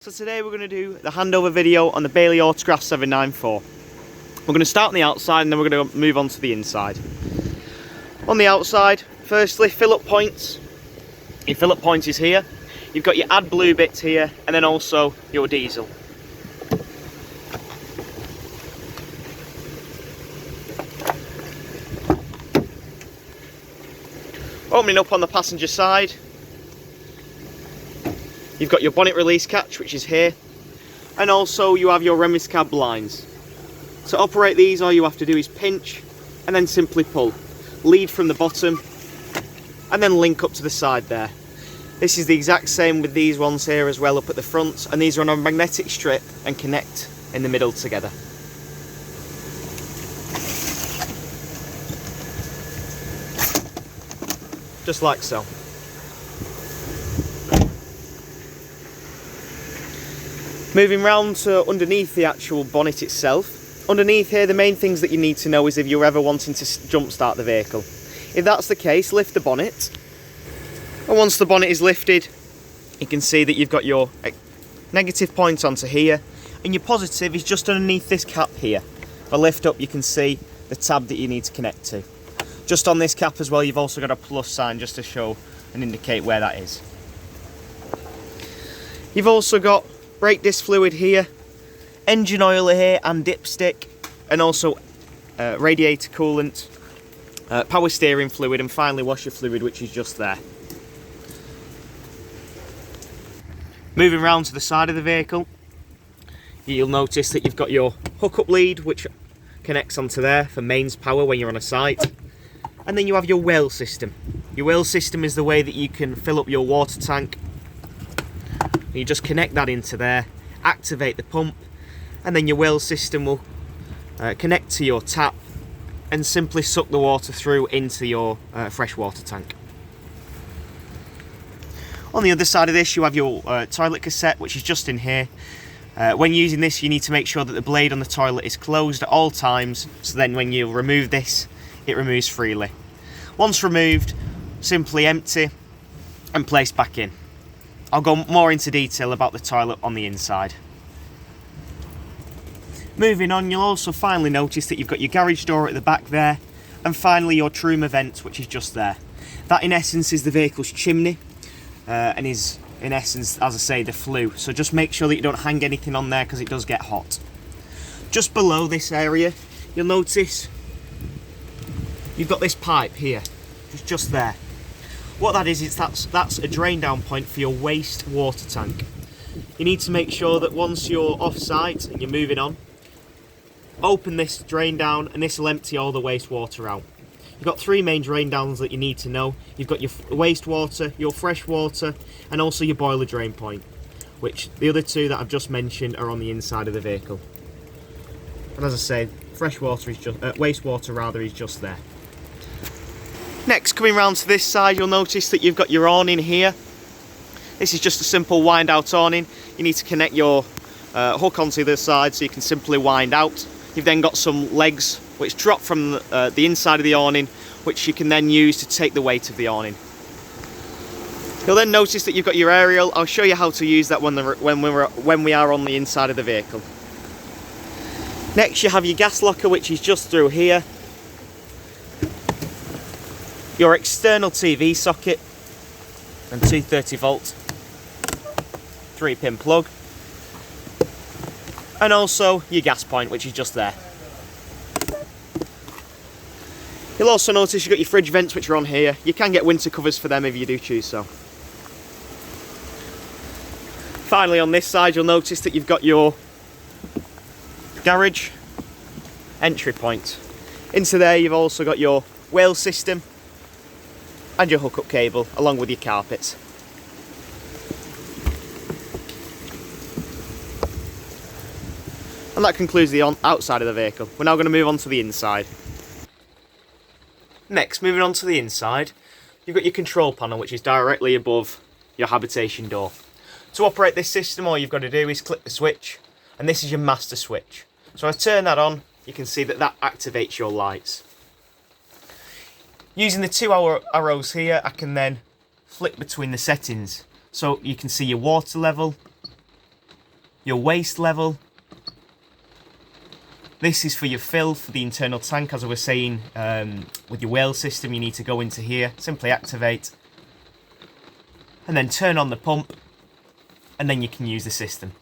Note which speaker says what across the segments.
Speaker 1: So today we're going to do the handover video on the Bailey Autograph 794. We're going to start on the outside and then we're going to move on to the inside. On the outside, firstly, fill-up points. Your fill-up point is here. You've got your AdBlue bits here and then also your diesel. Opening up on the passenger side, you've got your bonnet release catch, which is here, and also you have your remis cab blinds. To operate these, all you have to do is pinch and then simply pull. Lead from the bottom and then link up to the side there. This is the exact same with these ones here as well up at the front, and these are on a magnetic strip and connect in the middle together. Just like so. Moving round to underneath the actual bonnet itself. Underneath here, the main things that you need to know is if you're ever wanting to jump start the vehicle. If that's the case, lift the bonnet. And once the bonnet is lifted, you can see that you've got your negative point onto here, and your positive is just underneath this cap here. If I lift up, you can see the tab that you need to connect to. Just on this cap as well, you've also got a plus sign just to show and indicate where that is. You've also got brake disc fluid here, engine oil here and dipstick, and also radiator coolant, power steering fluid, and finally washer fluid, which is just there. Moving round to the side of the vehicle, you'll notice that you've got your hookup lead which connects onto there for mains power when you're on a site. And then you have your wheel system. Your wheel system is the way that you can fill up your water tank. You just connect that into there, activate the pump, and then your wheel system will connect to your tap and simply suck the water through into your freshwater tank. On the other side of this, you have your toilet cassette, which is just in here. When using this, you need to make sure that the blade on the toilet is closed at all times, so then when you remove this, it removes freely. Once removed, simply empty and place back in. I'll go more into detail about the toilet on the inside. Moving on, you'll also finally notice that you've got your garage door at the back there, and finally your Truma vent, which is just there. That in essence is the vehicle's chimney, and is in essence, as I say, the flue. So just make sure that you don't hang anything on there because it does get hot. Just below this area, you'll notice you've got this pipe here, just there. What that is that's a drain down point for your waste water tank. You need to make sure that once you're off site and you're moving on, open this drain down and this will empty all the wastewater out. You've got three main drain downs that you need to know. You've got your wastewater, your fresh water, and also your boiler drain point, which the other two that I've just mentioned are on the inside of the vehicle. And as I say, freshwater is just wastewater rather is just there. Next, coming round to this side, you'll notice that you've got your awning here. This is just a simple wind out awning. You need to connect your hook onto the side so you can simply wind out. You've then got some legs which drop from the inside of the awning, which you can then use to take the weight of the awning. You'll then notice that you've got your aerial. I'll show you how to use that when we are on the inside of the vehicle. Next, you have your gas locker, which is just through here. Your external TV socket and 230 volt 3-pin plug, and also your gas point, which is just there. You'll also notice you've got your fridge vents, which are on here. You can get winter covers for them if you do choose so. Finally, on this side, you'll notice that you've got your garage entry point. Into there, you've also got your wheel system and your hookup cable, along with your carpets. And that concludes the outside of the vehicle. We're now going to move on to the inside. Next, moving on to the inside, you've got your control panel, which is directly above your habitation door. To operate this system, all you've got to do is click the switch, and this is your master switch. So I turn that on, you can see that activates your lights. Using the two arrows here, I can then flick between the settings. So you can see your water level, your waste level. This is for your fill for the internal tank, as I was saying. With your whale system, you need to go into here, simply activate, and then turn on the pump, and then you can use the system.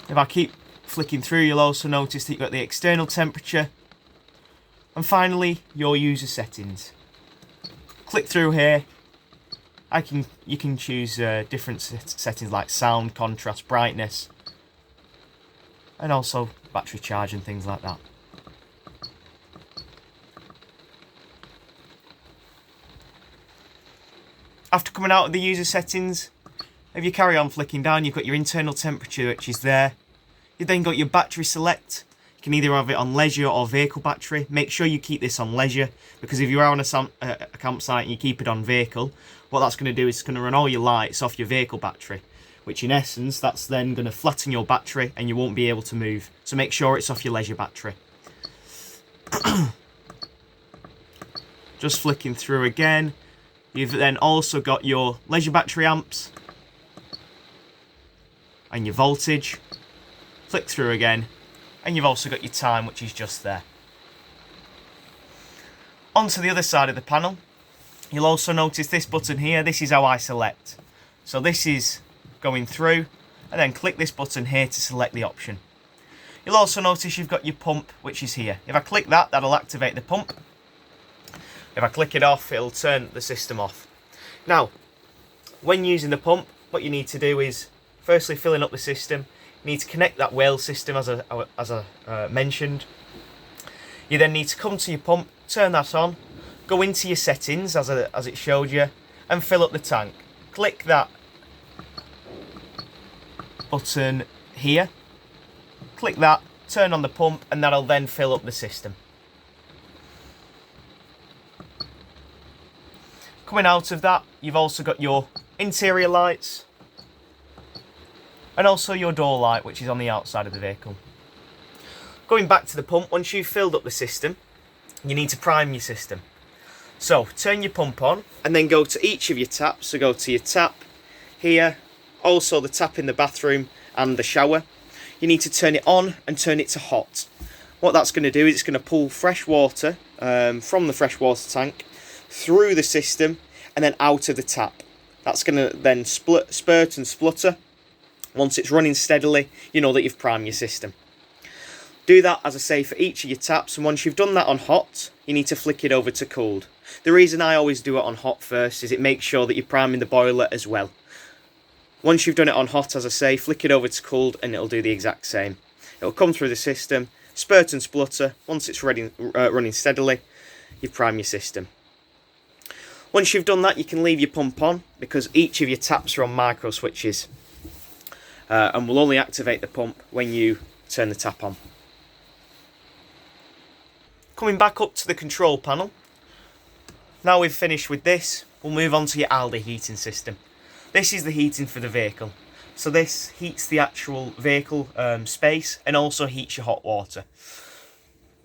Speaker 1: If I keep flicking through, you'll also notice that you've got the external temperature, and finally your user settings. Click through here. You can choose different settings like sound, contrast, brightness, and also battery charge and things like that. After coming out of the user settings, if you carry on flicking down, you've got your internal temperature, which is there. You've then got your battery select. You can either have it on leisure or vehicle battery. Make sure you keep this on leisure, because if you are on a campsite and you keep it on vehicle, what that's going to do is it's going to run all your lights off your vehicle battery, which in essence, that's then going to flatten your battery and you won't be able to move. So make sure it's off your leisure battery. Just flicking through again. You've then also got your leisure battery amps and your voltage. Flick through again. And you've also got your time, which is just there. Onto the other side of the panel, you'll also notice this button here. This is how I select. So this is going through, and then click this button here to select the option. You'll also notice you've got your pump, which is here. If I click that, that'll activate the pump. If I click it off, it'll turn the system off. Now, when using the pump, what you need to do is, firstly, filling up the system. You need to connect that whale system as I mentioned. You then need to come to your pump, turn that on, go into your settings as it showed you, and fill up the tank. Click that button here, click that, turn on the pump, and that'll then fill up the system. Coming out of that, you've also got your interior lights, and also your door light, which is on the outside of the vehicle. Going back to the pump, once you've filled up the system, you need to prime your system. So turn your pump on and then go to each of your taps. So go to your tap here, also the tap in the bathroom and the shower. You need to turn it on and turn it to hot. What that's going to do is it's going to pull fresh water from the freshwater tank through the system and then out of the tap. That's going to then spurt and splutter. Once it's running steadily, you know that you've primed your system. Do that, as I say, for each of your taps, and once you've done that on hot, you need to flick it over to cooled. The reason I always do it on hot first is it makes sure that you're priming the boiler as well. Once you've done it on hot, as I say, flick it over to cooled and it'll do the exact same. It'll come through the system, spurt and splutter. Once it's running steadily, you've primed your system. Once you've done that, you can leave your pump on, because each of your taps are on micro switches. And will only activate the pump when you turn the tap on. Coming back up to the control panel. Now we've finished with this, we'll move on to your Aldi heating system. This is the heating for the vehicle. So this heats the actual vehicle space and also heats your hot water.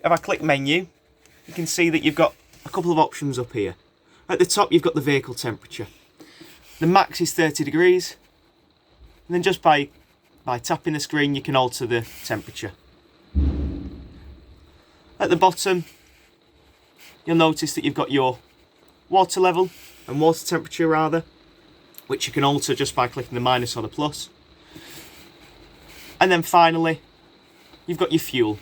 Speaker 1: If I click menu, you can see that you've got a couple of options up here. At the top, you've got the vehicle temperature. The max is 30 degrees. And then just by tapping the screen, you can alter the temperature. At the bottom, you'll notice that you've got your water level and water temperature rather, which you can alter just by clicking the minus or the plus. And then finally, you've got your fuel.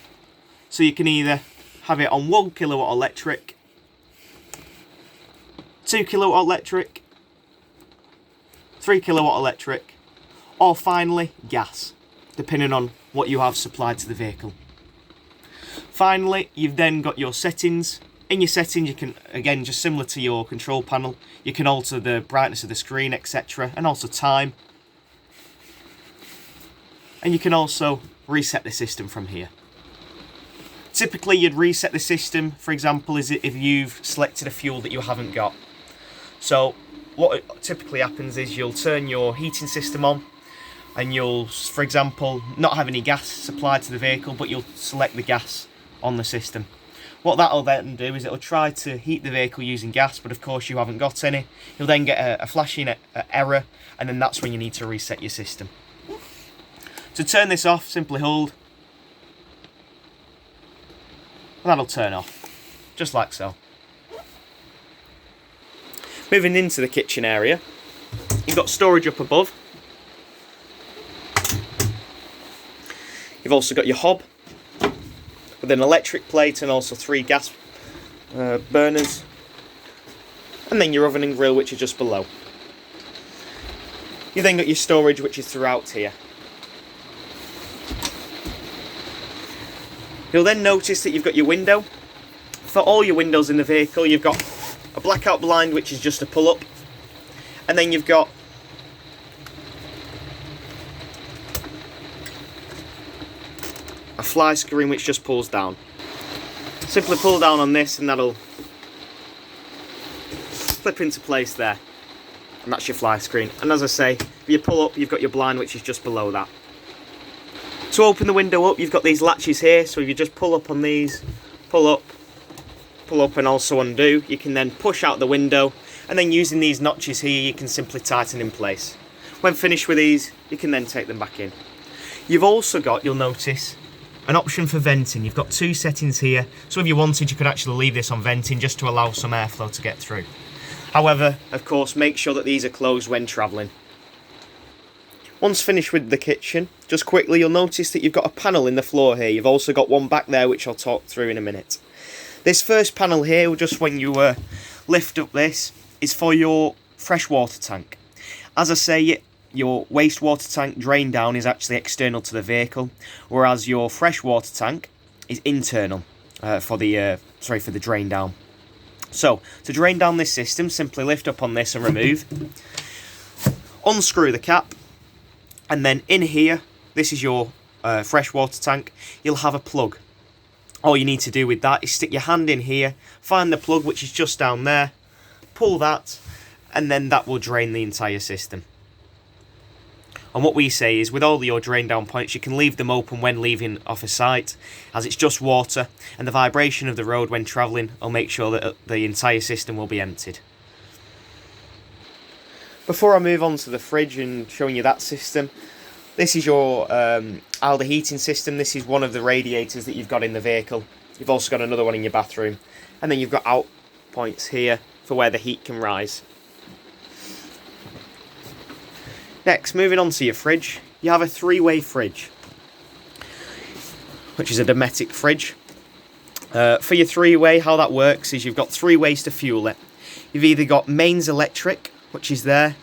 Speaker 1: So you can either have it on 1 kilowatt electric, 2 kilowatt electric, 3 kilowatt electric, or finally gas, depending on what you have supplied to the vehicle. Finally, you've then got your settings. In your settings, you can, again, just similar to your control panel, you can alter the brightness of the screen, etc., and also time. And you can also reset the system from here. Typically, you'd reset the system, for example, is if you've selected a fuel that you haven't got. So what typically happens is you'll turn your heating system on, and you'll, for example, not have any gas supplied to the vehicle, but you'll select the gas on the system. What that'll then do is it'll try to heat the vehicle using gas, but of course you haven't got any. You'll then get a flashing error, and then that's when you need to reset your system. To turn this off, simply hold, and that'll turn off, just like so. Moving into the kitchen area, you've got storage up above. You've also got your hob with an electric plate and also 3 gas burners, and then your oven and grill, which are just below. You've then got your storage, which is throughout here. You'll then notice that you've got your window. For all your windows in the vehicle, you've got a blackout blind, which is just a pull-up, and then you've got a fly screen which just pulls down. Simply pull down on this and that'll flip into place there, and that's your fly screen. And as I say, if you pull up, you've got your blind, which is just below that. To open the window up, you've got these latches here, so if you just pull up on these, pull up and also undo, you can then push out the window, and then using these notches here you can simply tighten in place. When finished with these, you can then take them back in. You've also got, you'll notice, an option for venting. You've got 2 settings here, so if you wanted you could actually leave this on venting just to allow some airflow to get through. However, of course, make sure that these are closed when travelling. Once finished with the kitchen, just quickly you'll notice that you've got a panel in the floor here. You've also got one back there which I'll talk through in a minute. This first panel here, just when you lift up this, is for your freshwater tank. As I say, your wastewater tank drain down is actually external to the vehicle, whereas your freshwater tank is internal for the drain down. So, to drain down this system, simply lift up on this and remove. Unscrew the cap. And then in here, this is your freshwater tank, you'll have a plug. All you need to do with that is stick your hand in here, find the plug which is just down there, pull that, and then that will drain the entire system. And what we say is, with all your drain down points, you can leave them open when leaving off a site, as it's just water, and the vibration of the road when travelling will make sure that the entire system will be emptied. Before I move on to the fridge and showing you that system, this is your Alder heating system. This is one of the radiators that you've got in the vehicle. You've also got another one in your bathroom. And then you've got out points here for where the heat can rise. Next, moving on to your fridge, you have a 3-way fridge, which is a Dometic fridge. For your 3-way, how that works is you've got 3 ways to fuel it. You've either got mains electric, which is there,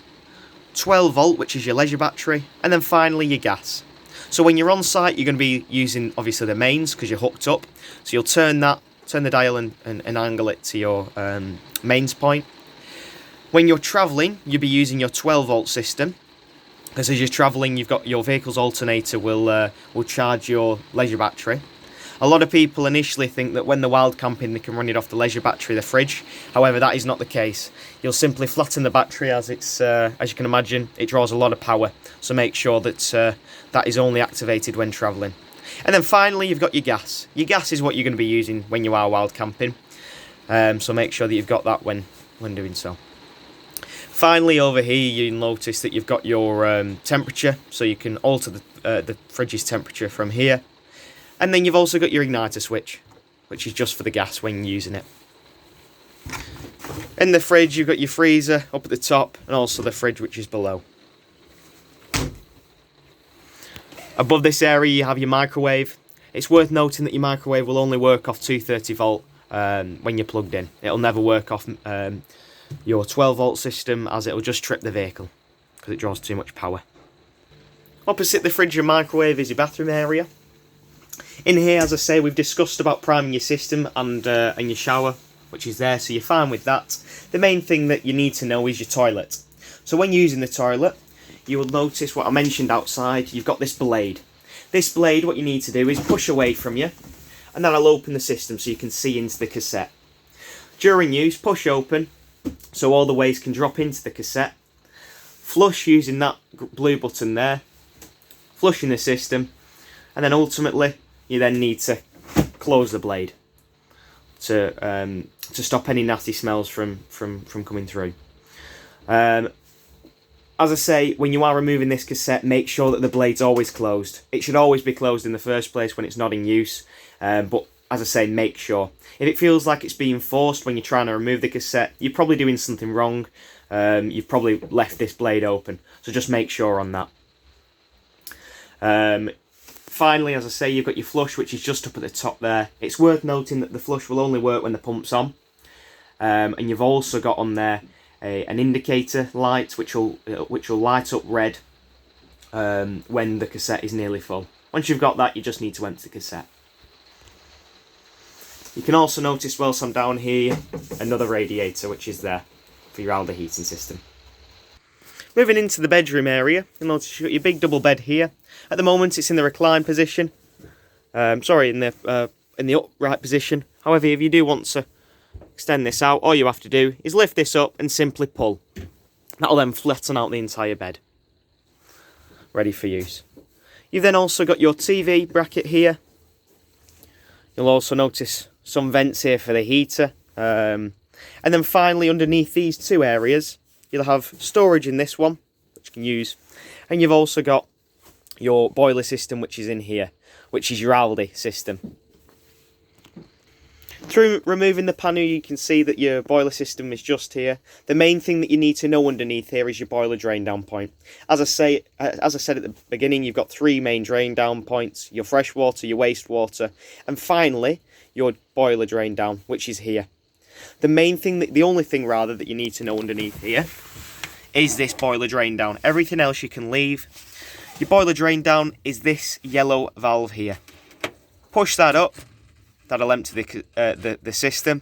Speaker 1: 12 volt, which is your leisure battery, and then finally your gas. So when you're on site, you're going to be using obviously the mains because you're hooked up. So you'll turn the dial and angle it to your mains point. When you're travelling, you'll be using your 12 volt system, because as you're travelling, you've got your vehicle's alternator will charge your leisure battery. A lot of people initially think that when they're wild camping they can run it off the leisure battery of the fridge. However, that is not the case. You'll simply flatten the battery, as it's as you can imagine, it draws a lot of power. So make sure that that is only activated when travelling. And then finally, you've got your gas. Your gas is what you're going to be using when you are wild camping. So make sure that you've got that when doing so. Finally, over here, you'll notice that you've got your temperature, so you can alter the fridge's temperature from here. And then you've also got your igniter switch, which is just for the gas when using it. In the fridge, you've got your freezer up at the top, and also the fridge, which is below. Above this area, you have your microwave. It's worth noting that your microwave will only work off 230 volt when you're plugged in. It'll never work off your 12 volt system, as it'll just trip the vehicle because it draws too much power. Opposite the fridge and microwave is your bathroom area. In here, as I say, we've discussed about priming your system and your shower, which is there, so you're fine with that. The main thing that you need to know is your toilet. So when using the toilet, you will notice what I mentioned outside. You've got this blade. This blade, what you need to do is push away from you, and that'll open the system so you can see into the cassette. During use, push open, so all the waste can drop into the cassette. Flush using that blue button there, flushing the system, and then ultimately you then need to close the blade. to stop any nasty smells from coming through. As I say, when you are removing this cassette, make sure that the blade's always closed. It should always be closed in the first place when it's not in use, but as I say, make sure. If it feels like it's being forced when you're trying to remove the cassette, you're probably doing something wrong. You've probably left this blade open, so just make sure on that. Finally, as I say, you've got your flush, which is just up at the top there. It's worth noting that the flush will only work when the pump's on, and you've also got on there an indicator light which will light up red when the cassette is nearly full. Once you've got that, you just need to empty the cassette. You can also notice whilst I'm down here another radiator which is there for your Alde heating system. Moving into the bedroom area, you'll notice you've got your big double bed here. At the moment it's in the recline position. In the upright position. However, if you do want to extend this out, all you have to do is lift this up and simply pull. That'll then flatten out the entire bed. Ready for use. You've then also got your TV bracket here. You'll also notice some vents here for the heater. And then finally underneath these two areas, you'll have storage in this one, which you can use. And you've also got your boiler system, which is in here, which is your Alde system. Through removing the panel, you can see that your boiler system is just here. The main thing that you need to know underneath here is your boiler drain down point. As I said at the beginning, you've got three main drain down points: your fresh water, your wastewater, and finally your boiler drain down, which is here. The only thing that you need to know underneath here is this boiler drain down. Everything else you can leave. Your boiler drain down is this yellow valve here. Push that up. That'll empty the system.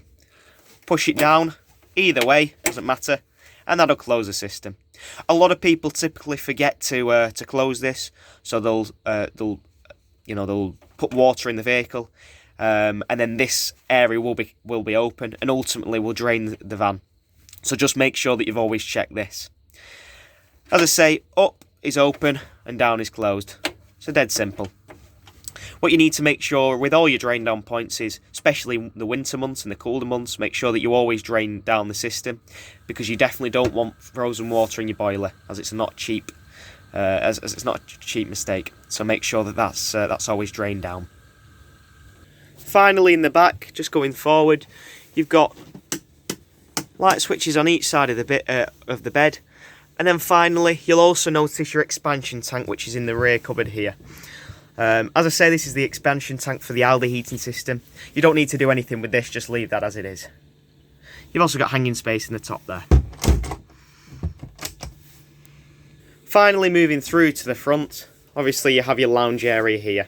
Speaker 1: Push it down, either way, doesn't matter, and that'll close the system. A lot of people typically forget to close this, so they'll put water in the vehicle, and then this area will be open and ultimately will drain the van. So just make sure that you've always checked this. As I say, up is open and down is closed. So dead simple. What you need to make sure with all your drain down points is, especially the winter months and the colder months, make sure that you always drain down the system, because you definitely don't want frozen water in your boiler, as it's not cheap, as it's not a cheap mistake. So make sure that that's always drained down. Finally, in the back, just going forward, you've got light switches on each side of the bed, and then finally you'll also notice your expansion tank, which is in the rear cupboard here. As I say, this is the expansion tank for the Alde heating system. You don't need to do anything with this, just leave that as it is. You've also got hanging space in the top there. Finally, moving through to the front, obviously you have your lounge area here.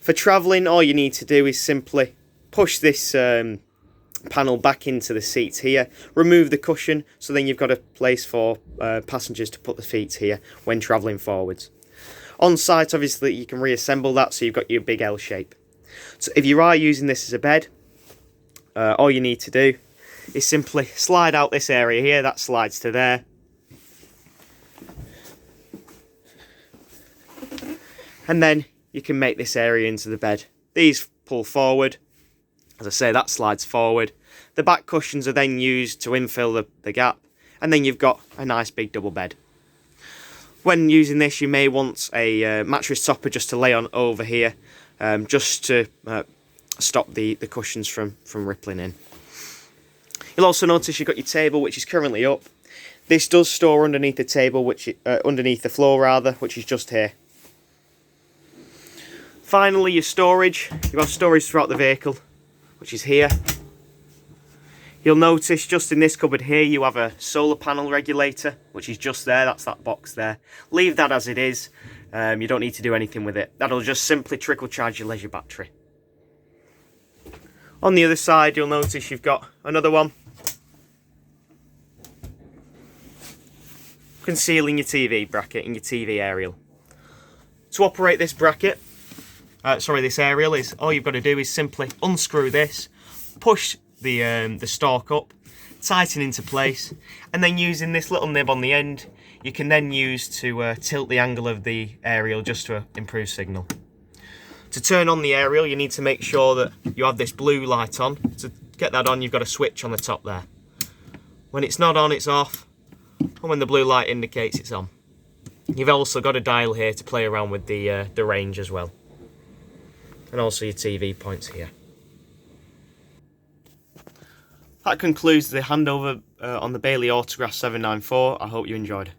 Speaker 1: For travelling, all you need to do is simply push this panel back into the seats here, remove the cushion, so then you've got a place for passengers to put the feet here when travelling forwards. On site, obviously, you can reassemble that, so you've got your big L shape. So if you are using this as a bed, all you need to do is simply slide out this area here. That slides to there. And then you can make this area into the bed. These pull forward. As I say, that slides forward. The back cushions are then used to infill the gap. And then you've got a nice big double bed. When using this, you may want a mattress topper just to lay on over here, just to stop the cushions from rippling in. You'll also notice you've got your table, which is currently up. This does store underneath the table, underneath the floor rather, which is just here. Finally, your storage. You have storage throughout the vehicle, which is here. You'll notice just in this cupboard here you have a solar panel regulator, which is just there. That's that box there. Leave that as it is. You don't need to do anything with it. That'll just simply trickle charge your leisure battery. On the other side, you'll notice you've got another one, concealing your TV bracket and your TV aerial. To operate this bracket, this aerial, is all you've got to do is simply unscrew this, push the stalk up, tighten into place, and then using this little nib on the end, you can then use to tilt the angle of the aerial just to improve signal. To turn on the aerial, you need to make sure that you have this blue light on. get that on, you've got a switch on the top there. When it's not on, it's off, and when the blue light indicates it's on. You've also got a dial here to play around with the range as well, and also your TV points here. That concludes the handover on the Bailey Autograph 794. I hope you enjoyed.